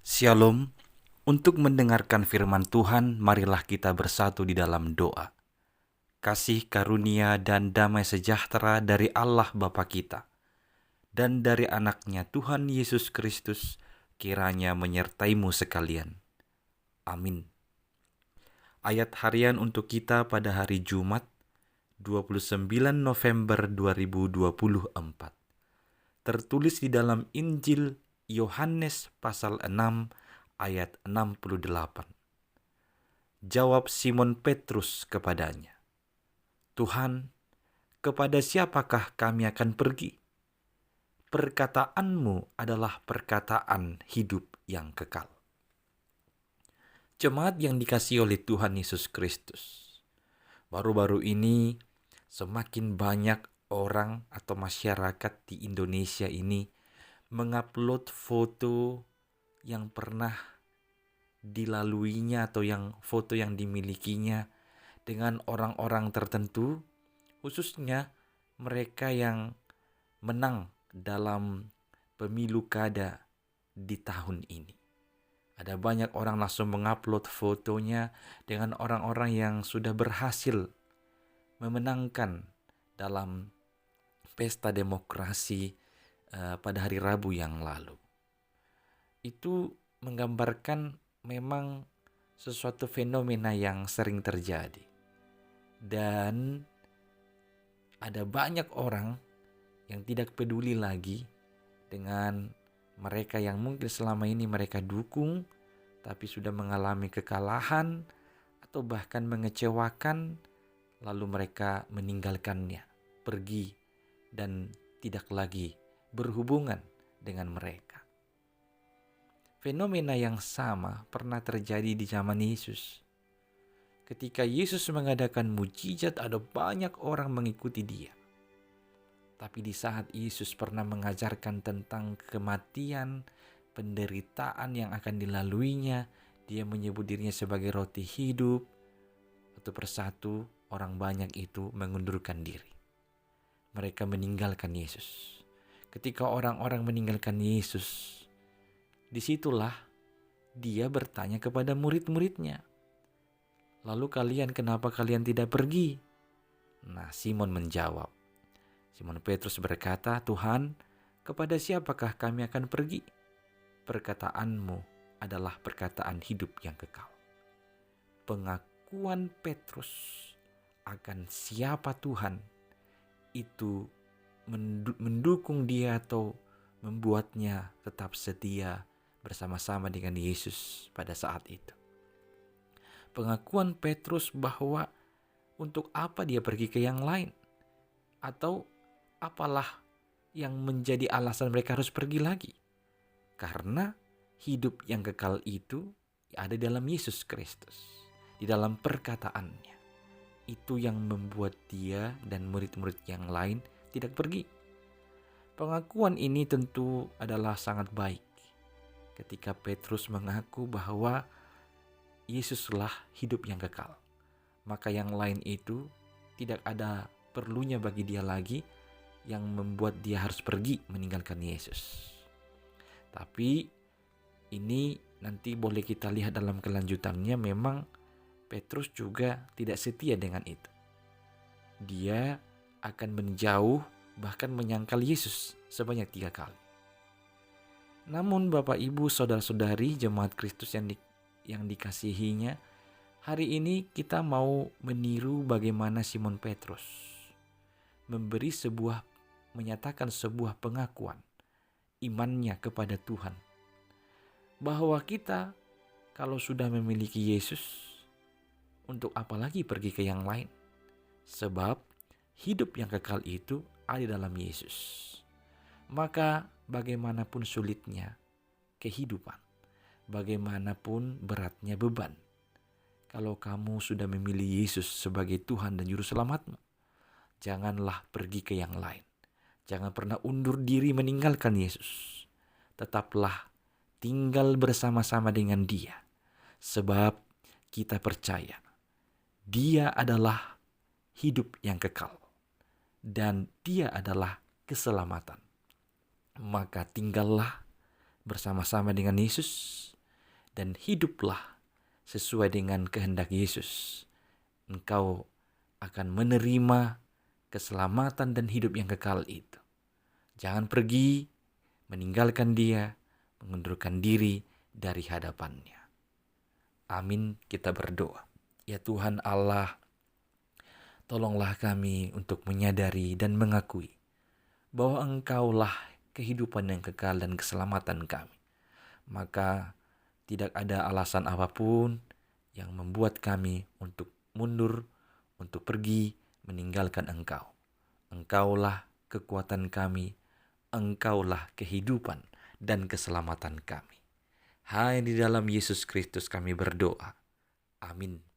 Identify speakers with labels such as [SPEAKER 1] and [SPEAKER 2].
[SPEAKER 1] Shalom. Untuk mendengarkan firman Tuhan, marilah kita bersatu di dalam doa. Kasih karunia dan damai sejahtera dari Allah Bapa kita dan dari anaknya Tuhan Yesus Kristus kiranya menyertaimu sekalian. Amin. Ayat harian untuk kita pada hari Jumat 29 November 2024. Tertulis di dalam Injil Yohanes pasal 6 ayat 68. Jawab Simon Petrus kepadanya, "Tuhan, kepada siapakah kami akan pergi? Perkataanmu adalah perkataan hidup yang kekal." Jemaat yang dikasihi oleh Tuhan Yesus Kristus, baru-baru ini semakin banyak orang atau masyarakat di Indonesia ini mengupload foto yang pernah dilaluinya atau yang foto yang dimilikinya dengan orang-orang tertentu, khususnya mereka yang menang dalam pemilu kada di tahun ini. Ada banyak orang langsung mengupload fotonya dengan orang-orang yang sudah berhasil memenangkan dalam pesta demokrasi pada hari Rabu yang lalu. Itu menggambarkan memang sesuatu fenomena yang sering terjadi. Dan ada banyak orang yang tidak peduli lagi dengan mereka yang mungkin selama ini mereka dukung, tapi sudah mengalami kekalahan atau bahkan mengecewakan, lalu mereka meninggalkannya, pergi dan tidak lagi berhubungan dengan mereka. Fenomena yang sama pernah terjadi di zaman Yesus. Ketika Yesus mengadakan mujizat, ada banyak orang mengikuti dia. Tapi di saat Yesus pernah mengajarkan tentang kematian, penderitaan yang akan dilaluinya, dia menyebut dirinya sebagai roti hidup. Satu persatu orang banyak itu mengundurkan diri. Mereka meninggalkan Yesus. Ketika orang-orang meninggalkan Yesus, disitulah dia bertanya kepada murid-muridnya, "Lalu kalian, kenapa kalian tidak pergi?" Nah, Simon menjawab. Simon Petrus berkata, "Tuhan, kepada siapakah kami akan pergi? Perkataanmu adalah perkataan hidup yang kekal." Pengakuan Petrus akan siapa Tuhan itu mendukung dia atau membuatnya tetap setia bersama-sama dengan Yesus pada saat itu. Pengakuan Petrus bahwa untuk apa dia pergi ke yang lain, atau apalah yang menjadi alasan mereka harus pergi lagi, karena hidup yang kekal itu ada dalam Yesus Kristus, di dalam perkataannya. Itu yang membuat dia dan murid-murid yang lain tidak pergi. Pengakuan ini tentu adalah sangat baik ketika Petrus mengaku bahwa Yesuslah hidup yang kekal. Maka yang lain itu tidak ada perlunya bagi dia lagi yang membuat dia harus pergi meninggalkan Yesus. Tapi ini nanti boleh kita lihat dalam kelanjutannya, memang Petrus juga tidak setia dengan itu. Dia akan menjauh, bahkan menyangkal Yesus sebanyak 3 kali. Namun Bapak Ibu Saudara-saudari jemaat Kristus yang dikasihinya, hari ini kita mau meniru bagaimana Simon Petrus menyatakan sebuah pengakuan imannya kepada Tuhan, bahwa kita kalau sudah memiliki Yesus, untuk apa lagi pergi ke yang lain? Sebab hidup yang kekal itu ada dalam Yesus. Maka bagaimanapun sulitnya kehidupan, bagaimanapun beratnya beban, kalau kamu sudah memilih Yesus sebagai Tuhan dan Juru Selamatmu, janganlah pergi ke yang lain. Jangan pernah undur diri meninggalkan Yesus. Tetaplah tinggal bersama-sama dengan Dia. Sebab kita percaya Dia adalah hidup yang kekal dan Dia adalah keselamatan. Maka tinggallah bersama-sama dengan Yesus, dan hiduplah sesuai dengan kehendak Yesus. Engkau akan menerima keselamatan dan hidup yang kekal itu. Jangan pergi, meninggalkan Dia, mengundurkan diri dari hadapannya. Amin, kita berdoa. Ya Tuhan Allah, tolonglah kami untuk menyadari dan mengakui bahwa Engkaulah kehidupan yang kekal dan keselamatan kami. Maka tidak ada alasan apapun yang membuat kami untuk mundur, untuk pergi, meninggalkan Engkau. Engkaulah kekuatan kami, Engkaulah kehidupan dan keselamatan kami. Hanya di dalam Yesus Kristus kami berdoa. Amin.